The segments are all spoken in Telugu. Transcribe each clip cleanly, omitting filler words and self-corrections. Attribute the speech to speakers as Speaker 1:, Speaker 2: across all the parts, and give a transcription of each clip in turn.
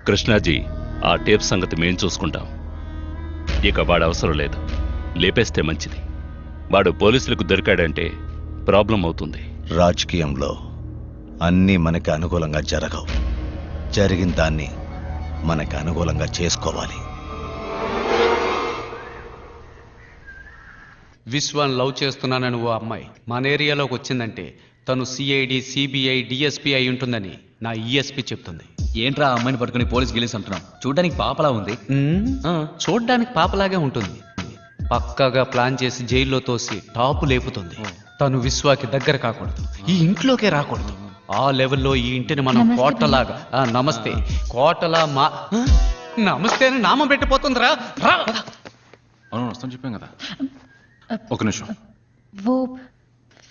Speaker 1: కృష్ణాజీ, ఆ టేప్ సంగతి మేం చూసుకుంటాం. ఇక వాడు అవసరం లేదు, లేపేస్తే మంచిది. వాడు పోలీసులకు దొరికాడంటే ప్రాబ్లం అవుతుంది.
Speaker 2: రాజకీయంలో అన్నీ మనకి అనుకూలంగా జరగవు. జరిగిన దాన్ని మనకి అనుకూలంగా చేసుకోవాలి.
Speaker 3: విశ్వాన్ని లవ్ చేస్తున్నానని ఓ అమ్మాయి మన ఏరియాలోకి వచ్చిందంటే తను సిఐడి, సిబిఐ, డిఎస్పీ అయి ఉంటుందని నా ఈఎస్పీ చెప్తుంది.
Speaker 4: ఏంట్రా ఆ అమ్మాయిని పట్టుకుని పోలీస్ గెలిసి అంటున్నాం? చూడడానికి పాపలా ఉంది.
Speaker 3: చూడ్డానికి పాపలాగే ఉంటుంది. పక్కాగా ప్లాన్ చేసి జైల్లో తోసి టాపు లేపుతుంది. తను విశ్వాకి దగ్గర కాకూడదు, ఈ ఇంట్లోకే రాకూడదు. ఆ లెవెల్లో ఈ ఇంటిని మనం కోటలాగా నమస్తే కోటలా మా నమస్తే అని నామం పెట్టిపోతుందిరా.
Speaker 5: అవును, వస్తాను చెప్పాం కదా. ఒక నిమిషం.
Speaker 6: वो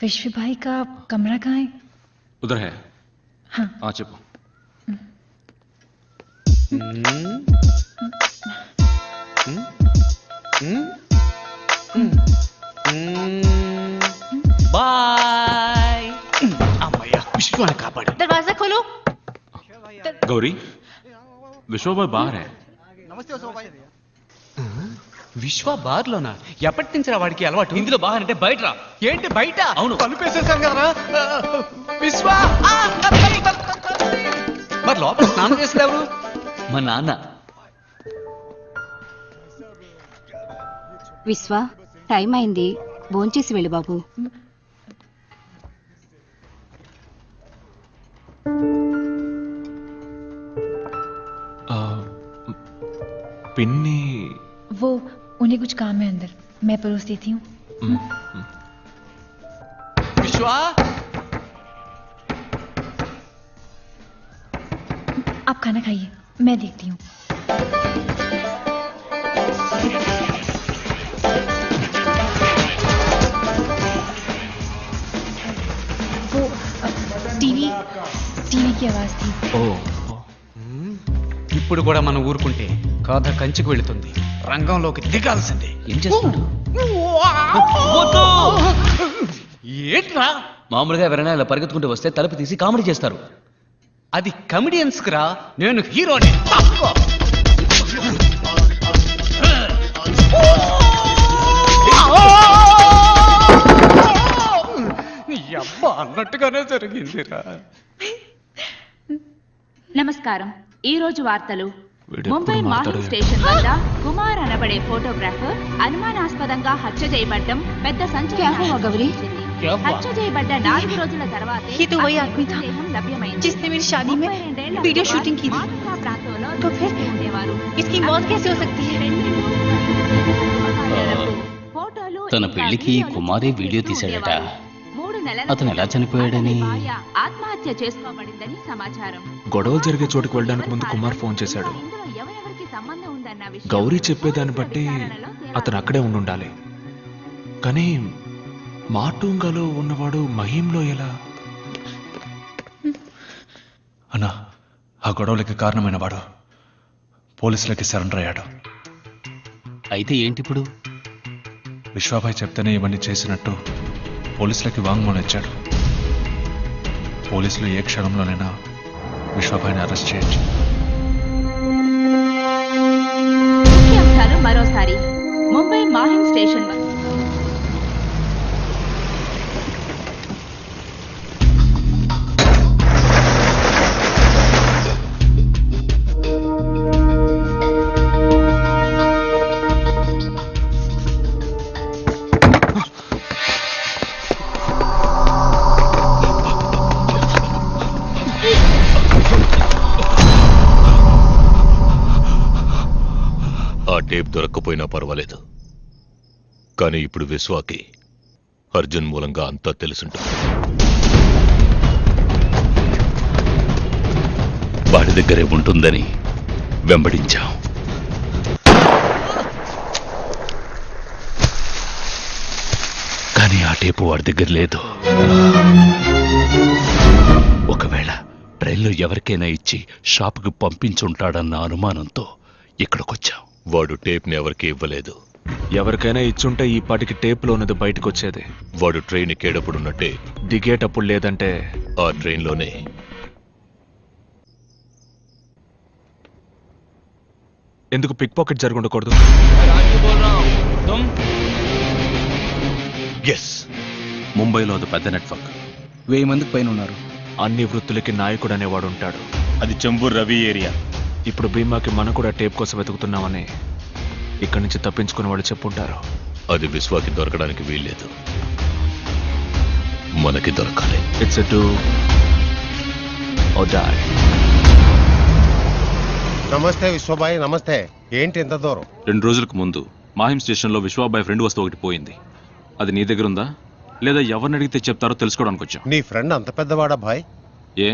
Speaker 6: विश्व भाई का कमरा कहाँ है?
Speaker 5: उधर है.
Speaker 6: हाँ.
Speaker 5: చెప్పు.
Speaker 3: బాయ్. అమ్మయ్య, విశ్వాన్ని కాపాడు.
Speaker 6: दरवाजा खोलो.
Speaker 5: गौरी, विश्वा भाई बाहर है.
Speaker 3: విశ్వ బార్లోనా? ఎప్పటి నుంచి రా వాడికి అలవాటు?
Speaker 4: ఇందులో బాగా అంటే బయట రా.
Speaker 3: ఏంటి బయట?
Speaker 4: అవును.
Speaker 3: తలుపేసేసాం కదరా. విశ్వ మరి లోపల స్నానం చేసింది ఎవరు?
Speaker 4: మా నాన్న.
Speaker 7: విశ్వ, టైం అయింది, భోంచేసి వెళ్ళి బాబు.
Speaker 5: पिन्नी,
Speaker 6: वो उन्हें कुछ काम है अंदर, मैं परोस देती हूँ.
Speaker 3: విశ్వ,
Speaker 6: आप खाना खाइए, मैं देखती हूँ. वो टीवी की आवाज थी.
Speaker 3: ఇప్పుడు కూడా మనం ఊరుకుంటే కథ కంచికి వెళుతుంది. రంగంలోకి దిగాల్సిందే.
Speaker 4: ఏం చేస్తున్నాడు?
Speaker 3: ఏంట్రా?
Speaker 4: మామూలుగా ఎవరైనా ఇలా పరిగెత్తుకుంటూ వస్తే తలుపు తీసి కామెడీ చేస్తారు.
Speaker 3: అది కమెడియన్స్ రా, నేను హీరోని. అబ్బా అన్నట్టుగానే జరిగిందిరా.
Speaker 8: నమస్కారం. ఈ రోజు వార్తలు. ముంబై మాహిమ్ స్టేషన్ వద్ద కుమార్ అనబడే ఫోటోగ్రాఫర్ అనుమానాస్పదంగా హత్య చేయబడ్డం పెద్ద సంచలనం.
Speaker 7: గౌరీ,
Speaker 8: హత్య చేయబడ్డ 4 రోజుల తర్వాత
Speaker 6: ये तो वही आदमी था जिसने मेरी शादी में वीडियो शूटिंग की थी. तो फिर इसकी मौत कैसे हो सकती है?
Speaker 4: తన పెళ్లికి కుమారే వీడియో తీశాడట.
Speaker 8: 3 నెలల
Speaker 4: అతను ఎలా చనిపోయాడని?
Speaker 8: ఆత్మహత్య చేసుకోబడిందని సమాచారం.
Speaker 5: గొడవలు జరిగే చోటుకు వెళ్ళడానికి ముందు కుమార్ ఫోన్ చేశాడు.
Speaker 8: ఇందులో ఎవరెవరికి సంబంధం ఉందన్న విషయం
Speaker 5: గౌరీ చెప్పేదాన్ని బట్టి అతను అక్కడే ఉండాలి. కానీ మాటూంగాలో ఉన్నవాడు మహీంలో ఎలా? అన్నా, ఆ గొడవలకి కారణమైన వాడు పోలీసులకి సరెండర్ అయ్యాడు.
Speaker 4: అయితే ఏంటిప్పుడు?
Speaker 5: విశ్వాభాయ్ చెప్తేనే ఇవన్నీ చేసినట్టు పోలీసులకి వాంగ్మూలం ఇచ్చాడు. పోలీసులు ఏ క్షణంలోనైనా విశ్వాభాయ్ని అరెస్ట్ చేయొచ్చు.
Speaker 8: ముఖ్యాంశాలు మరోసారి. ముంబై మాహిమ్ స్టేషన్ వద్ద
Speaker 1: ఆ టేప్ దొరక్కపోయినా పర్వాలేదు, కానీ ఇప్పుడు విశ్వాకి అర్జున్ మూలంగా అంతా తెలుసుంటుంది. వాడి దగ్గరే ఉంటుందని వెంబడించాం. కానీ ఆ టేపు వాడి దగ్గర లేదు. ఒకవేళ ట్రైన్లో ఎవరికైనా ఇచ్చి షాపుకి పంపించుంటాడన్న అనుమానంతో ఇక్కడికొచ్చాం. వాడు టేప్ని ఎవరికి ఇవ్వలేదు.
Speaker 5: ఎవరికైనా ఇచ్చుంటే ఈ పాటికి టేపులో ఉన్నది బయటకు వచ్చేది.
Speaker 1: వాడు ట్రైన్ ఎక్కేటప్పుడున్నట్టే
Speaker 5: దిగేటప్పుడు లేదంటే
Speaker 1: ఆ ట్రైన్లోనే
Speaker 5: ఎందుకు పిక్ పాకెట్ జరిగి ఉండకూడదు?
Speaker 2: ఎస్,
Speaker 5: ముంబైలో అది పెద్ద నెట్వర్క్.
Speaker 9: 1000 మందికి పైన ఉన్నారు.
Speaker 5: అన్ని వృత్తులకి నాయకుడు అనేవాడు ఉంటాడు.
Speaker 2: అది చెంబూర్ రవి ఏరియా.
Speaker 5: ఇప్పుడు భీమాకి మనం కూడా టేప్ కోసం వెతుకుతున్నామని ఇక్కడి నుంచి తప్పించుకునే వాళ్ళు చెప్పుంటారు.
Speaker 1: అది విశ్వాకి దొరకడానికి వీల్లేదు, మనకి దొరకాలి.
Speaker 5: It's a do or die.
Speaker 10: నమస్తే విశ్వబాయ్, నమస్తే. ఏంటి ఎంత దూరం?
Speaker 5: 2 రోజులకు ముందు మాహిం స్టేషన్లో విశ్వాబాయ్ ఫ్రెండ్ వస్తువు ఒకటి పోయింది. అది నీ దగ్గర ఉందా లేదా ఎవరిని అడిగితే చెప్తారో తెలుసుకోవడానికి వచ్చాం.
Speaker 10: నీ ఫ్రెండ్ అంత పెద్దవాడా భాయ్?
Speaker 5: ఏ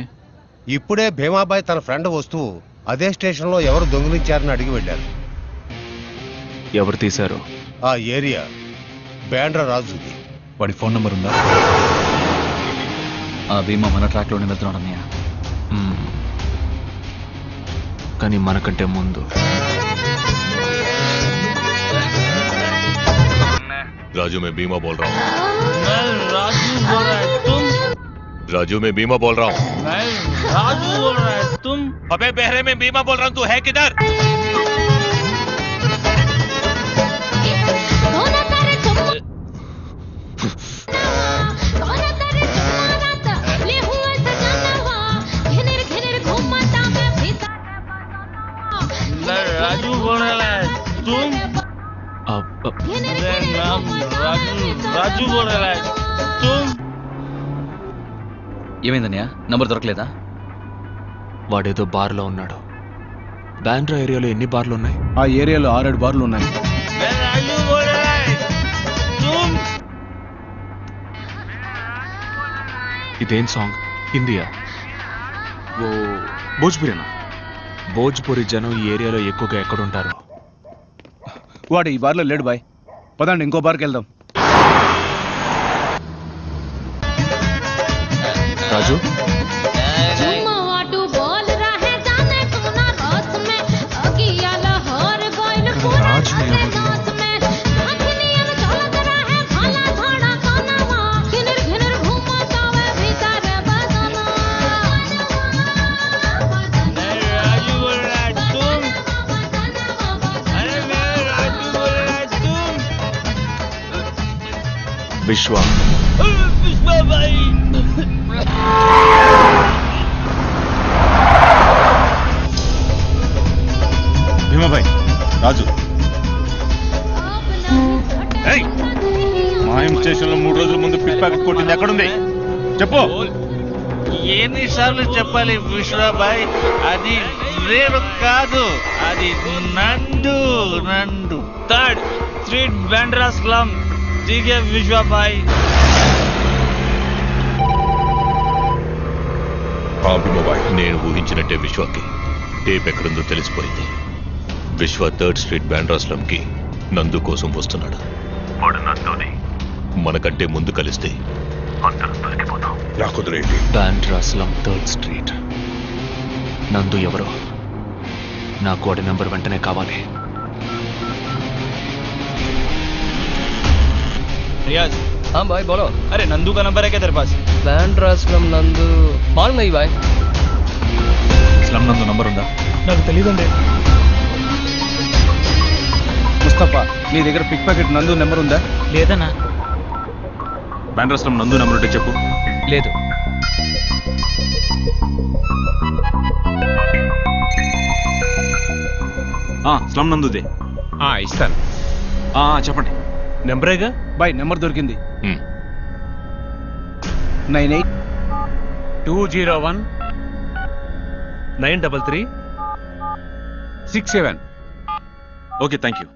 Speaker 10: ఇప్పుడే భీమాబాయ్ తన ఫ్రెండ్ వస్తువు అదే స్టేషన్లో ఎవరు దొంగిలించారని అడిగి వెళ్ళారు.
Speaker 5: ఎవరు తీశారు?
Speaker 10: ఆ ఏరియా బ్యాండ్రా రాజుది.
Speaker 9: వాడి ఫోన్ నంబర్ ఉందా? ఆ భీమా మన ట్రాక్లోనే వెళ్తున్నాడు అన్నయ్య.
Speaker 5: కానీ మనకంటే ముందు
Speaker 1: राजू मैं बीमा बोल रहा हूँ. राजू मैं बीमा बोल रहा हूँ.
Speaker 11: राजू बोल रहा है तुम?
Speaker 1: अबे बहरे में बीमा बोल रहा हूँ, तू है किधर?
Speaker 11: राजू बोल रहा है तुम? राजू बोल रहा है तुम?
Speaker 9: ఏమైందన్నయ్య? నంబర్ దొరకలేదా?
Speaker 5: వాడేదో బార్లో ఉన్నాడు. బాండ్రా ఏరియాలో ఎన్ని బార్లు ఉన్నాయి?
Speaker 9: ఆ ఏరియాలో 6-7 బార్లు ఉన్నాయి.
Speaker 11: राजू बोल रहा है तुम?
Speaker 5: ఇదేం సాంగ్? హిందీయా? ఓ భోజ్పురేనా? భోజ్పురి జనం ఈ ఏరియాలో ఎక్కువగా ఎక్కడుంటారు?
Speaker 9: వాడు ఈ బార్లో లేడు బాయ్. పదండి ఇంకో బార్కి వెళ్దాం.
Speaker 5: రాజు విశ్వ
Speaker 2: భీమాబాయ్, రాజు మాయం స్టేషన్ లో 3 రోజుల ముందు పిక్ ప్యాకెట్ కొట్టింది ఎక్కడుంది చెప్పు.
Speaker 11: ఎన్నిసార్లు చెప్పాలి విశ్వబాయ్? అది నేను కాదు, అది నందు. 3rd Street Bandra slum. ఠీకే విశ్వబాయ్.
Speaker 1: నేను ఊహించినట్టే విశ్వాకి టేప్ ఎక్కడుందో తెలిసిపోయింది. విశ్వ 3rd స్ట్రీట్ బ్యాండ్రా స్లమ్ కి నందు కోసం వస్తున్నాడు. వాడు నందుని మనకంటే ముందు కలిస్తే అందరం దొరికిపోతాం.
Speaker 2: రాకుదురేంటి?
Speaker 5: Bandra slum 3rd street. నందు ఎవరో? నాకు వాడి నెంబర్ వెంటనే కావాలి.
Speaker 11: रियाज,
Speaker 9: हाँ भाई बोलो.
Speaker 11: अरे नंदू का नंबर है क्या तेरे पास?
Speaker 9: బాండ్రా స్లమ్ నందు మాలూమ్ नहीं भाई.
Speaker 5: స్లమ్ నందు నంబర్ ఉందా?
Speaker 11: నాకు తెలియదండి.
Speaker 9: ముస్తఫా, నీ దగ్గర పిక్ ప్యాకెట్ నందు నెంబర్ ఉందా?
Speaker 11: లేదన్నా.
Speaker 5: బాండ్రా స్లమ్ నందు నెంబర్ ఉంటే చెప్పు.
Speaker 9: లేదు.
Speaker 5: స్లమ్ నందుదే.
Speaker 1: ఇస్తాను.
Speaker 5: చెప్పండి.
Speaker 1: నెంబరేగా
Speaker 9: బాయ్ నెంబర్ దొరికింది.
Speaker 3: 98-201-933-67.
Speaker 5: Okay, thank you.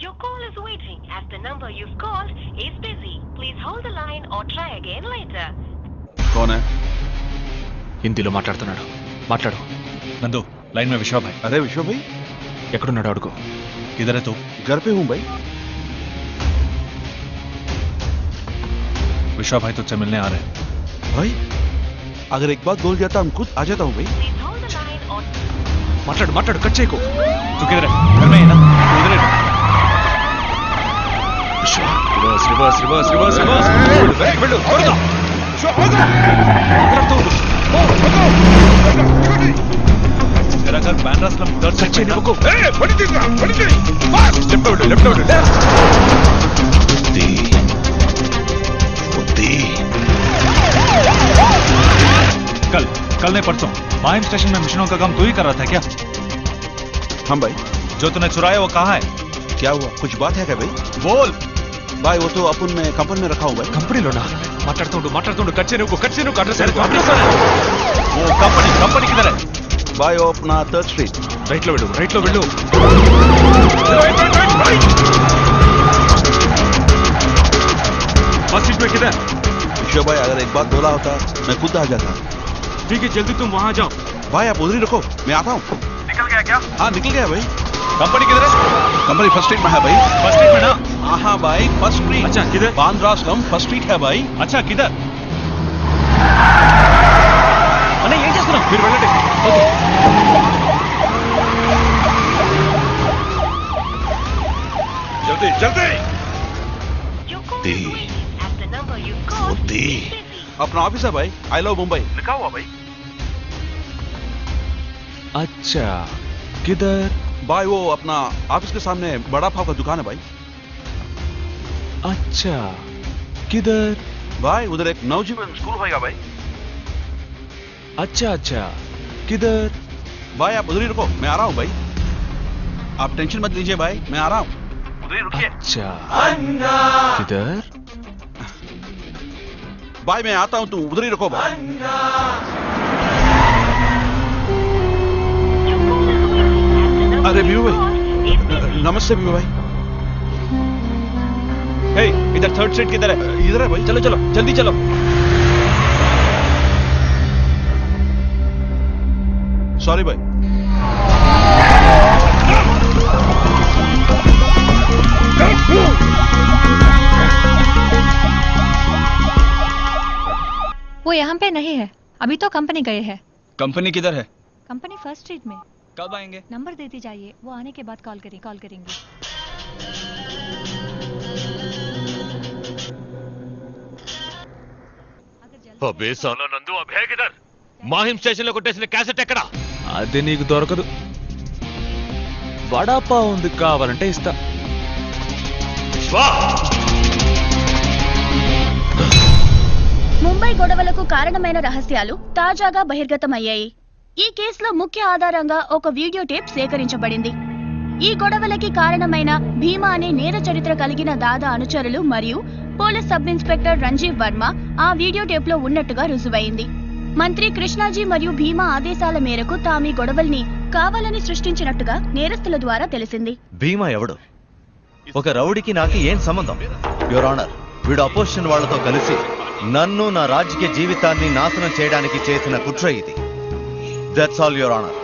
Speaker 12: Your call is waiting as the number you've called is busy. Please hold the line or try again later.
Speaker 9: कौन है?
Speaker 5: హిందీలో మాట్లాడుతున్నాడు. మాట్లాడు.
Speaker 9: नंदू, लाइन में विश्वा भाई. अरे विश्वा भाई,
Speaker 5: ఎక్కడున్నాడు అడుగు.
Speaker 9: किधर है तू? घर पे हूँ भाई. विश्वा भाई तुझसे मिलने आ रहे हैं. भाई, अगर एक बात बोल जाता हम खुद आ जाता हूँ भाई.
Speaker 12: Please hold the line or
Speaker 5: మాట్లాడు, కట్ చేయకు.
Speaker 9: तू किधर है? घर में है ना? तू इधर है.
Speaker 5: రివర్స్.
Speaker 2: तेरा घर बैंड्रा स्लम थर्ड सेक्शन में रुको कल नहीं परसों माहिम स्टेशन में मिशनों का काम तू ही कर रहा था क्या?
Speaker 9: हम भाई।
Speaker 2: जो तूने चुराया वो कहाँ है?
Speaker 9: क्या हुआ, कुछ बात है क्या भाई?
Speaker 2: बोल
Speaker 9: भाई वो तो अपन में कंपनी में रखा हूँ भाई।
Speaker 2: कंपनी लो ना माట్లాడుతుండు కచ్చేను అడ్రస్ वो कंपनी किधर है?
Speaker 9: भाई वो अपना 3rd स्ट्रीट।
Speaker 2: राइट लो వెళ్ళు फर्स्ट सीट में किधर?
Speaker 9: विश्व भाई अगर एक बात बोला होता मैं खुद आ जाता।
Speaker 2: ठीक है जल्दी तुम वहां जाओ।
Speaker 9: भाई आप उधर ही रखो, मैं आता हूँ।
Speaker 2: निकल गया क्या?
Speaker 9: हाँ निकल गया भाई।
Speaker 2: कंपनी किधर है?
Speaker 9: कंपनी फर्स्ट स्ट्रीट में है भाई।
Speaker 2: फर्स्ट स्ट्रीट में ना?
Speaker 9: हाँ भाई फर्स्ट स्ट्रीट।
Speaker 2: अच्छा किधर?
Speaker 9: बांद्रा स्लम फर्स्ट स्ट्रीट है भाई।
Speaker 2: अच्छा किधर? అన్న ఏం చేస్తున్నావు? మీరు వెళ్ళండి.
Speaker 9: जल्दी जल्दी। अपना ऑफिस है भाई, आई लव मुंबई लिखा हुआ भाई।
Speaker 5: अच्छा किधर?
Speaker 9: भाई वो अपना ऑफिस के सामने बड़ा पाव का दुकान है भाई।
Speaker 5: अच्छा किधर?
Speaker 9: भाई उधर एक नवजीवन स्कूल होगा भाई।
Speaker 5: अच्छा किधर?
Speaker 9: भाई आप उधर ही रुको, मैं आ रहा हूँ भाई। आप टेंशन मत लीजिए भाई, मैं आ रहा हूँ, उधर ही रुकिए।
Speaker 5: अच्छा किधर?
Speaker 9: भाई मैं आता हूँ, तुम उधर ही रुको भाई। अरे बीबू भाई, नमस्ते बीबू भाई।
Speaker 2: हे इधर थर्ड स्ट्रीट किधर है?
Speaker 9: इधर है भाई।
Speaker 2: चलो जल्दी चलो।
Speaker 9: सॉरी भाई।
Speaker 6: वो यहाँ पे नहीं है, अभी तो कंपनी गए हैं।
Speaker 2: कंपनी किधर है?
Speaker 6: कंपनी फर्स्ट स्ट्रीट में।
Speaker 2: कब आएंगे?
Speaker 6: नंबर देती जाइए, वो आने के बाद कॉल करेंगे।
Speaker 1: అబే సాలా నందు అబే కిదర్? మాహిం స్టేషన్ లో కొట్టేసిన క్యాసెట్ ఎక్కడ?
Speaker 5: అది నీకు దొరకదు. వడాపావ్ ఉంది, కావాలంటే ఇస్తా.
Speaker 13: ముంబై గొడవలకు కారణమైన రహస్యాలు తాజాగా బహిర్గతమయ్యాయి. ఈ కేసులో ముఖ్య ఆధారంగా ఒక వీడియో టేప్ సేకరించబడింది. ఈ గొడవలకి కారణమైన భీమా అనే నేర చరిత్ర కలిగిన దాదా అనుచరులు మరియు police sub inspector Ranjeev Varma ఆ వీడియో టేప్ లో ఉన్నట్టుగా రుజువైంది. మంత్రి కృష్ణాజీ మరియు భీమా ఆదేశాల మేరకు తాము ఈ గొడవల్ని కావాలని సృష్టించినట్టుగా నేరస్తుల ద్వారా తెలిసింది.
Speaker 14: భీమా ఎవడు? ఒక రౌడీకి నాకు ఏం సంబంధం? యువర్ ఆనర్, వీడు అపోజిషన్ వాళ్లతో కలిసి నన్ను నా రాజకీయ జీవితాన్ని నాశనం చేయడానికి చేసిన కుట్ర ఇది. That's all your honour.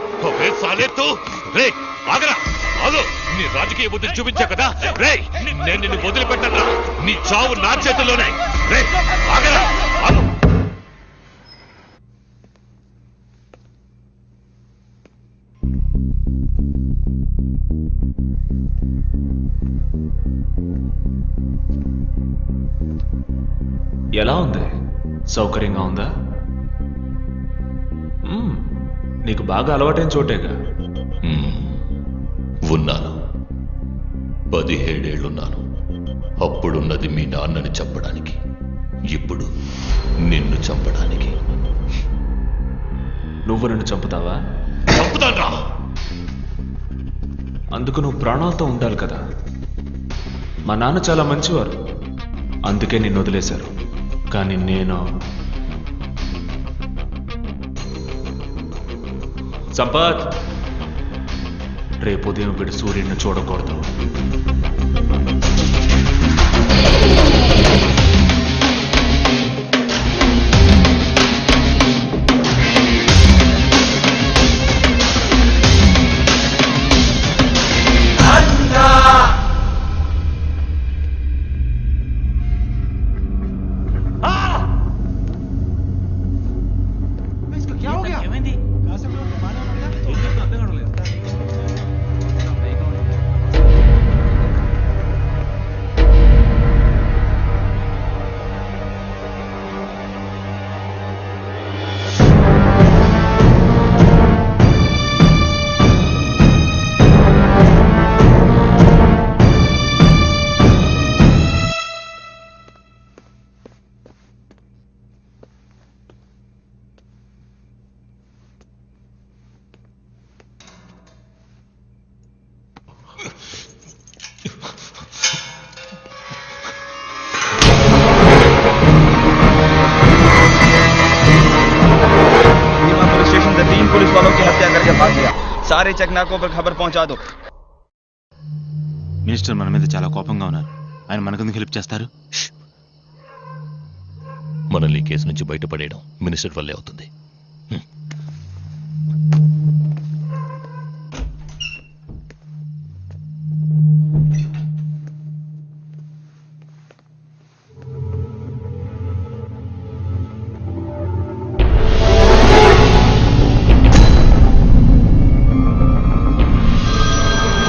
Speaker 1: నీ రాజకీయ బుద్ధి చూపించా కదా రే, నేను నిన్ను వదిలిపెట్టను. నీ చావు నా చేతుల్లోనే. రే ఆగరా, ఆగు.
Speaker 5: ఎలా ఉంది? సౌకర్యంగా ఉందా? నీకు బాగా అలవాటైన చోటేగా.
Speaker 1: ఉన్నాను, 17 ఏళ్లున్నాను. అప్పుడున్నది మీ నాన్నని చంపడానికి, ఇప్పుడు నిన్ను చంపడానికి.
Speaker 5: నువ్వు నన్ను చంపుతావా?
Speaker 1: చంపుతానా?
Speaker 5: అందుకు నువ్వు ప్రాణాలతో ఉండాలి కదా. మా నాన్న చాలా మంచివారు, అందుకే నిన్ను వదిలేశారు. కానీ నేను సంపత్, రేపు ఉదయం వీడు సూర్యుడిని చూడకూడదు.
Speaker 15: सारे चकनाकों पर खबर पहुंचा दो।
Speaker 5: మినిస్టర్ మన మీద చాలా కోపంగా ఉన్నారు. ఆయన మనకెందుకు హెల్ప్ చేస్తారు?
Speaker 1: మనల్ని ఈ కేసు నుంచి బయటపడేయడం మినిస్టర్ వల్లే అవుతుంది.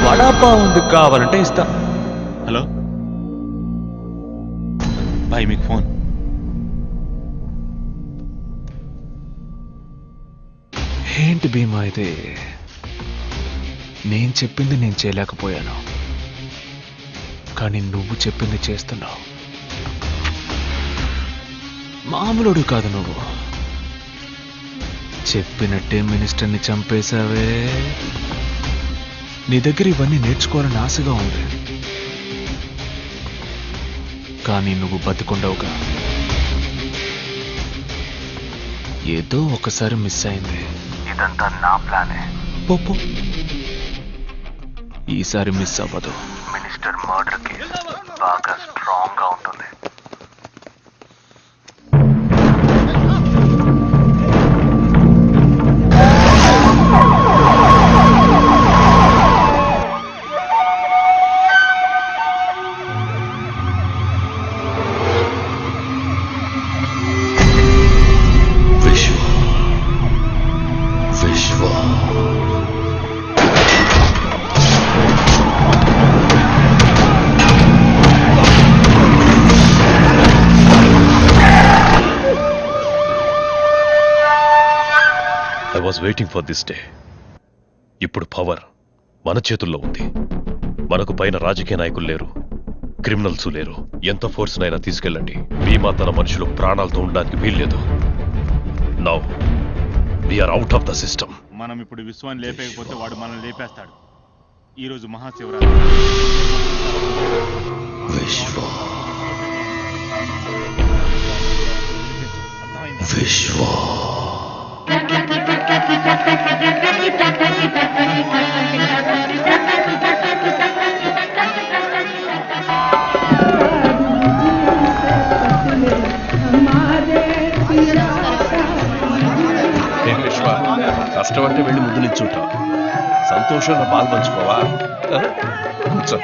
Speaker 2: వడాపావు కావాలంటే ఇస్తా.
Speaker 5: హలో భాయ్, మీకు ఫోన్.
Speaker 2: ఏంటి భీమా ఇది? నేను చెప్పింది నేను చేయలేకపోయాను, కానీ నువ్వు చెప్పింది చేస్తున్నావు. మామూలుడు కాదు నువ్వు. చెప్పినట్టే మినిస్టర్ని చంపేశావే. నీ దగ్గర ఇవన్నీ నేర్చుకోవాలని ఆశగా ఉంది, కానీ నువ్వు బతికుండవుగా. ఏదో ఒకసారి మిస్ అయింది. ఇదంతా నా ప్లానే. పో, ఈసారి మిస్ అవ్వదు. మినిస్టర్ మర్డర్ కేసు బాగా స్ట్రాంగ్ గా ఉంటుంది.
Speaker 1: I was waiting for this day. ఇప్పుడు పవర్ మన చేతుల్లో ఉంది. మనకు పైన రాజకీయ నాయకులు లేరు, క్రిమినల్స్ లేరు. ఎంత ఫోర్స్ నైనా తీసుకెళ్ళండి, భీమా తన మనుషులు ప్రాణాలతో ఉండడానికి వీల్లేదు. Now we are out of the system.
Speaker 5: మనం ఇప్పుడు విశ్వాన్ని లేపేయకపోతే వాడు మనల్ని లేపేస్తాడు. ఈరోజు మహాశివరాత్రి.
Speaker 1: విశ్వ
Speaker 2: కష్టం అంటే వెళ్ళి ముందు నిల్చుంటావు. సంతోషంగా పాలు పంచుకోవా? కూర్చో.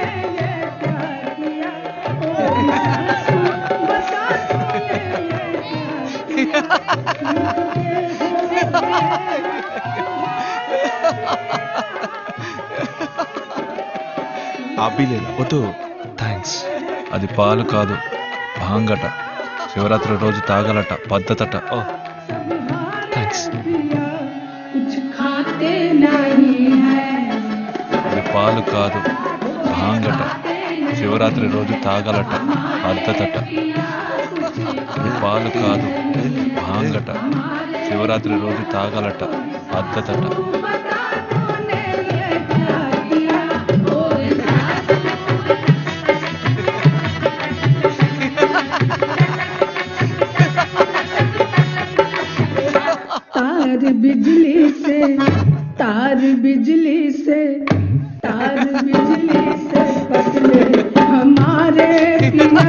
Speaker 2: అబ్బిలేదు, వద్దు. థ్యాంక్స్. అది పాలు కాదు, భాంగట. శివరాత్రి రోజు తాగలట, పద్ధతట. ఓ థ్యాంక్స్. అది పాలు కాదు, భాంగట. శివరాత్రి రోజు తాగలట, పద్ధతట. అది పాలు కాదు, భాంగట. శివరాత్రి రోజు తాగలట, పద్ధతట.
Speaker 16: बिजली से तार बिजली से तार बिजली से पतले हमारे पिया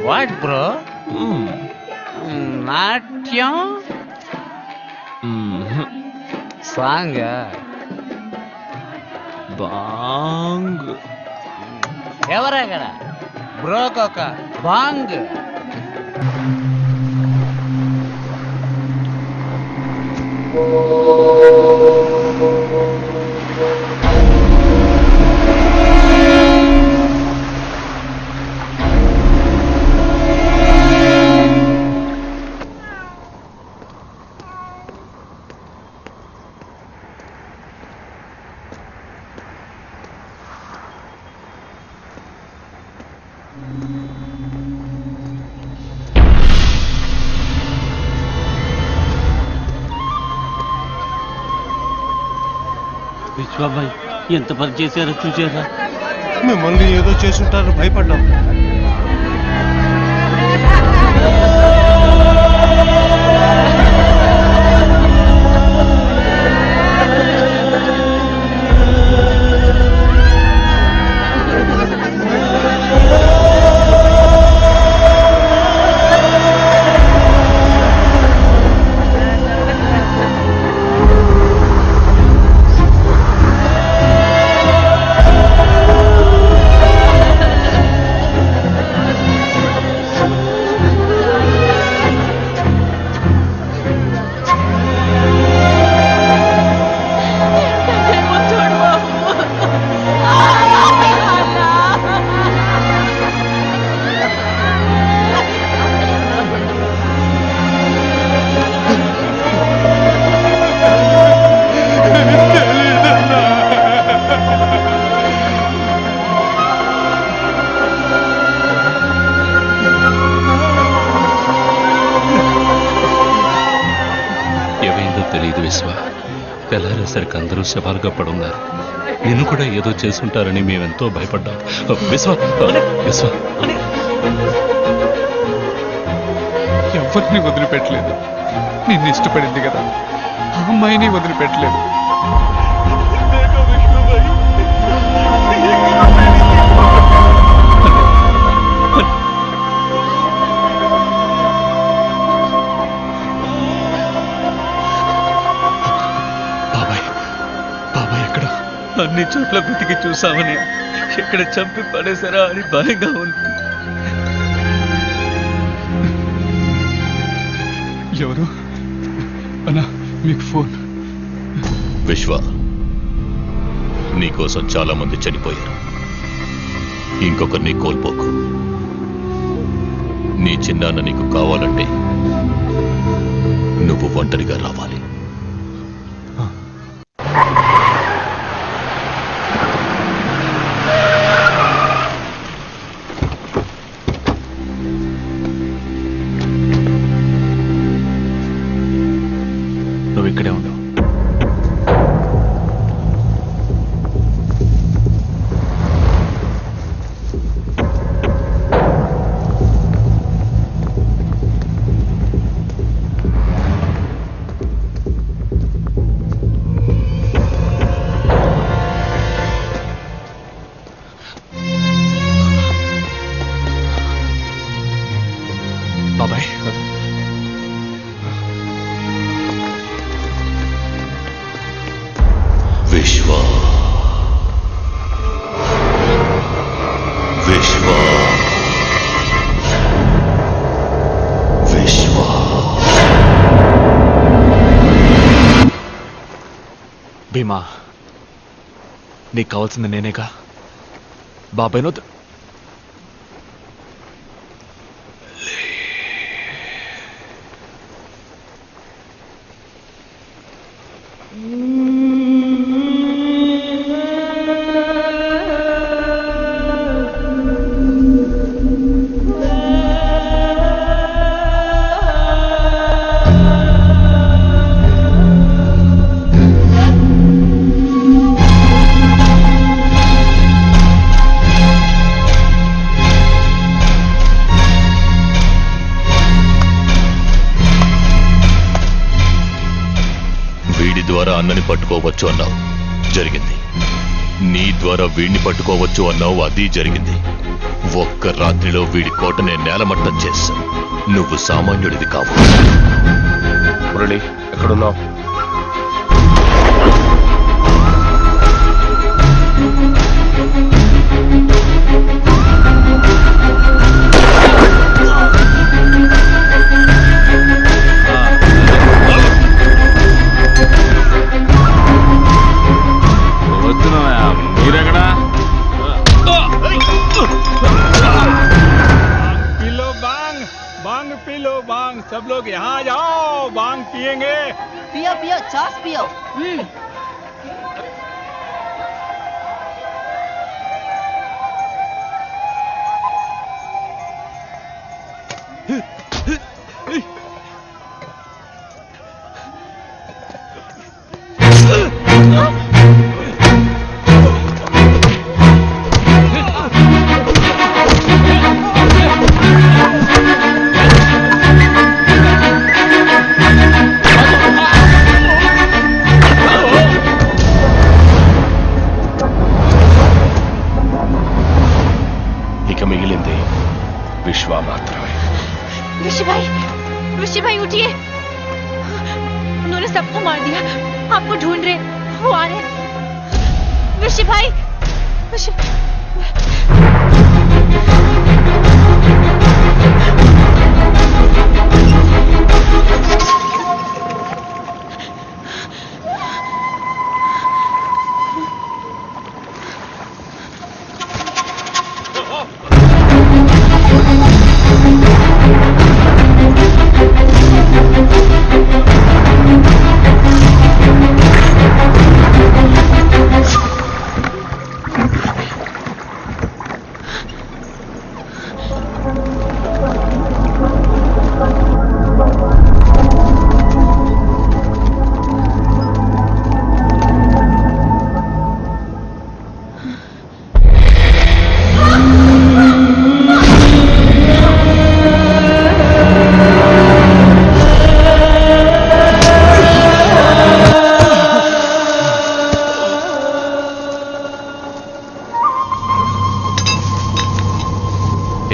Speaker 3: What, bro? నాట్యం సాంగ్
Speaker 2: బాంగ్.
Speaker 3: ఎవరక్కడ బ్రోకొక బాంగ్.
Speaker 11: విశ్వాబాయ్ ఎంత పని చేశారో చూసారా?
Speaker 10: మిమ్మల్ని ఏదో చేసుంటారని భయపడ్డాం.
Speaker 17: తెలియదు విశ్వ. తెల్లారేసరికి అందరూ శవాలుగా పడున్నారు. నిన్ను కూడా ఏదో చేసుంటారని మేమెంతో భయపడ్డాం. విశ్వ విశ్వ
Speaker 2: ఎవరిని వదిలిపెట్టలేదు. నిన్ను ఇష్టపడింది కదా, ఆ అమ్మాయిని వదిలిపెట్టలేదు. అన్ని చోట్ల వెతికి చూసామని ఎక్కడ చంపి పడేశారా అని భయంగా ఉంది. ఎవరు అన్నా మీకు ఫోన్?
Speaker 1: విశ్వ, నీకోసం చాలా మంది చనిపోయారు. ఇంకొకరిని కోల్పోకు. నీ చిన్నాన్న నీకు కావాలంటే నువ్వు ఒంటరిగా రావాలి.
Speaker 2: నువ్వు ఇక్కడే ఉండవు. బాబాయ్,
Speaker 1: విశ్వ విశ్వ విశ్వ
Speaker 2: భీమా, నీకు కావాల్సింది నేనేగా. బాబాయ్ను
Speaker 1: ద్వారా అన్నని పట్టుకోవచ్చు అన్నావు, జరిగింది. నీ ద్వారా వీడిని పట్టుకోవచ్చు అన్నావు, అది జరిగింది. ఒక్క రాత్రిలో వీడి కోటనే నేలమట్టం చేశావు. నువ్వు సామాన్యుడివి కావు.
Speaker 18: మురళి, ఎక్కడున్నావు?
Speaker 15: बांग सब लोग यहाँ जाओ बांग पियेंगे
Speaker 6: पियो पियो चास पियो
Speaker 18: ఇక మిగిలింది విశ్వ మాత్రమే.
Speaker 6: ऋषि भाई उठिए उन्होंने सबको मार दिया आपको ढूंढ रहे वो आ रहे ऋषि भाई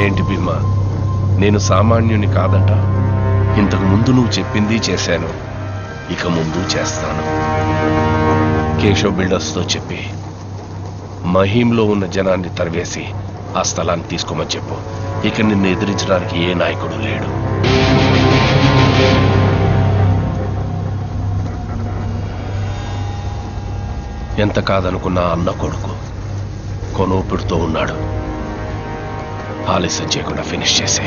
Speaker 18: ఏంటి భీమా, నేను సామాన్యుని కాదట. ఇంతకు ముందు నువ్వు చెప్పింది చేశాను, ఇక ముందు చేస్తాను. కేశవ్ బిల్డర్స్తో చెప్పి మహీంలో ఉన్న జనాన్ని తరివేసి ఆ స్థలాన్ని తీసుకోమని చెప్పు. ఇక నిన్ను ఎదిరించడానికి ఏ నాయకుడు లేడు. ఎంత కాదనుకున్నా అన్న కొడుకు కొనూపిడుతో ఉన్నాడు. ఆలస్యం చేయకుండా ఫినిష్ చేసి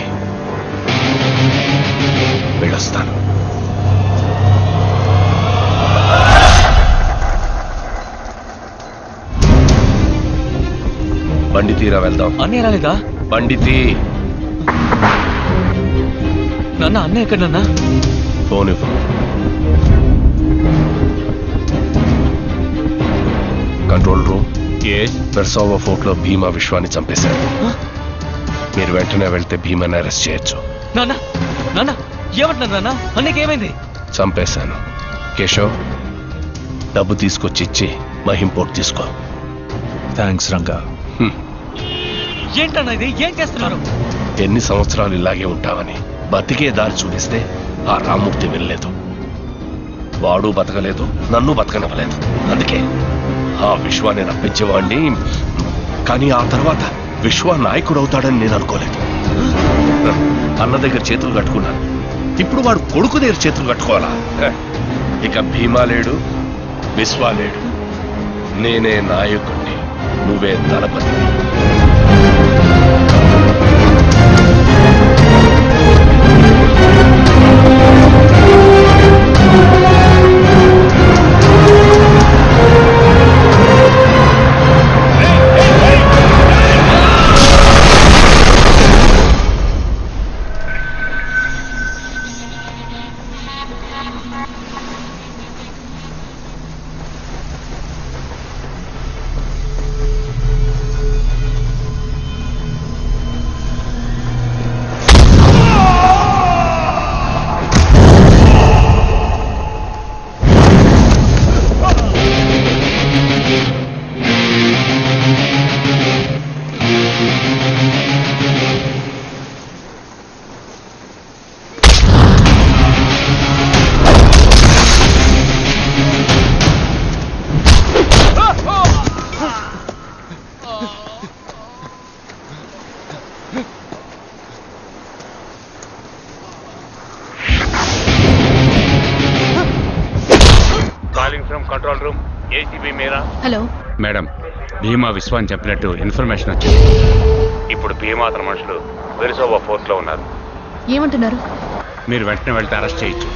Speaker 18: వెళ్ళొస్తాను. బండి తీరా వెళ్దాం.
Speaker 3: అన్నయ్య రాలేదా?
Speaker 18: బండి తీ.
Speaker 3: నాన్న అన్నయ్య ఎక్కడ నాన్న?
Speaker 18: ఫోన్ ఇవ్వు. Control room. పెర్సావా ఫోర్ట్ లో భీమా విశ్వాన్ని చంపేశారు. మీరు వెంటనే వెళ్తే భీమాని అరెస్ట్ చేయొచ్చు.
Speaker 3: నాన్న నాన్న ఏమంటున్నారు నాన్న? అన్నయ్యకి ఏమైంది?
Speaker 18: చంపేశాను. కేశవ్, డబ్బు తీసుకొచ్చి ఇచ్చి మహిం పోర్ట్ తీసుకో.
Speaker 5: థ్యాంక్స్ రంగా.
Speaker 3: ఏంటన్నా ఇది? ఏం చేస్తున్నారు?
Speaker 18: ఎన్ని సంవత్సరాలు ఇలాగే ఉంటావని బతికే దారి చూపిస్తే ఆ రామ్మూర్తి వెళ్ళలేదు. వాడు బతకలేదు, నన్ను బతకనివ్వలేదు. అందుకే ఆ విశ్వాన్ని రప్పించేవాడిని. కానీ ఆ తర్వాత విశ్వ నాయకుడు అవుతాడని నేను అనుకోలేదు. అన్న దగ్గర చేతులు కట్టుకున్నాను, ఇప్పుడు వాడు కొడుకు దగ్గర చేతులు కట్టుకోవాలా? ఇక భీమా లేడు, విశ్వ లేడు. నేనే నాయకుడిని, నువ్వే దళపతి.
Speaker 19: కంట్రోల్ రూమ్ ఏసీబీ మీరా?
Speaker 6: హలో
Speaker 19: మేడం, భీమా విశ్వాన్ని చెప్పినట్టు ఇన్ఫర్మేషన్ వచ్చింది. ఇప్పుడు భీమా అతని మనుషులు వెరిసోవా ఫోర్ట్ లో ఉన్నారు.
Speaker 6: ఏమంటున్నారు?
Speaker 19: మీరు వెంటనే వెళ్తే అరెస్ట్ చేయొచ్చు.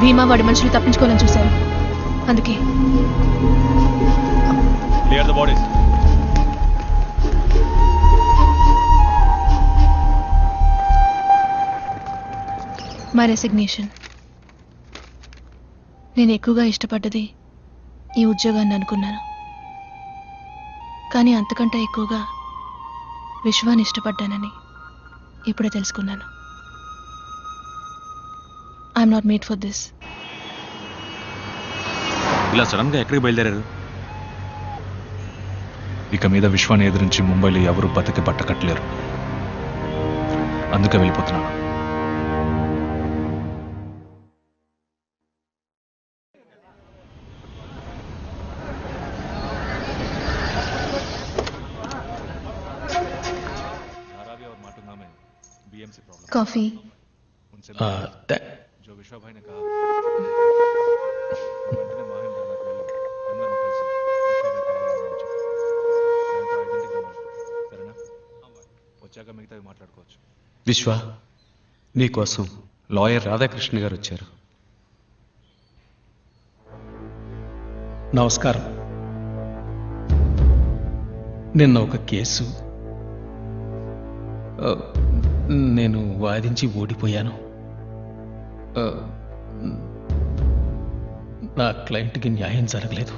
Speaker 6: భీమా వాడి మనుషులు తప్పించుకోవాలని చూశారు, అందుకే.
Speaker 2: Clear the bodies.
Speaker 6: My resignation. నేను ఎక్కువగా ఇష్టపడ్డది ఈ ఉద్యోగాన్ని అనుకున్నాను, కానీ అంతకంటే ఎక్కువగా విశ్వాన్ని ఇష్టపడ్డానని ఇప్పుడే తెలుసుకున్నాను. I'm not made for this.
Speaker 5: ఇలా సడన్ గా ఎక్కడికి బయలుదేరారు?
Speaker 2: ఇక మీద విశ్వాన్ని ఎదిరించి ముంబైలో ఎవరు బతికి బట్టకట్టలేరు, అందుకే వెళ్ళిపోతున్నాను.
Speaker 6: కాఫీ.
Speaker 2: जो विश्वा भाई ने कहा వెంటనే మాహిం దగ్గరికి వెళ్ళి అందరిని కలిసి విశ్వ భాయ్ కావాలని చెప్పి దాంతో ఐడెంటిటీ రమ్మని, సరేనా? వచ్చాక మిగతావి మాట్లాడుకోవచ్చు.
Speaker 3: విశ్వ, నీకోసం లాయర్ రాధాకృష్ణ గారు వచ్చారు.
Speaker 20: నమస్కారం. నిన్న ఒక కేసు నేను వాదించి ఓడిపోయాను. నా క్లయింట్కి న్యాయం జరగలేదు.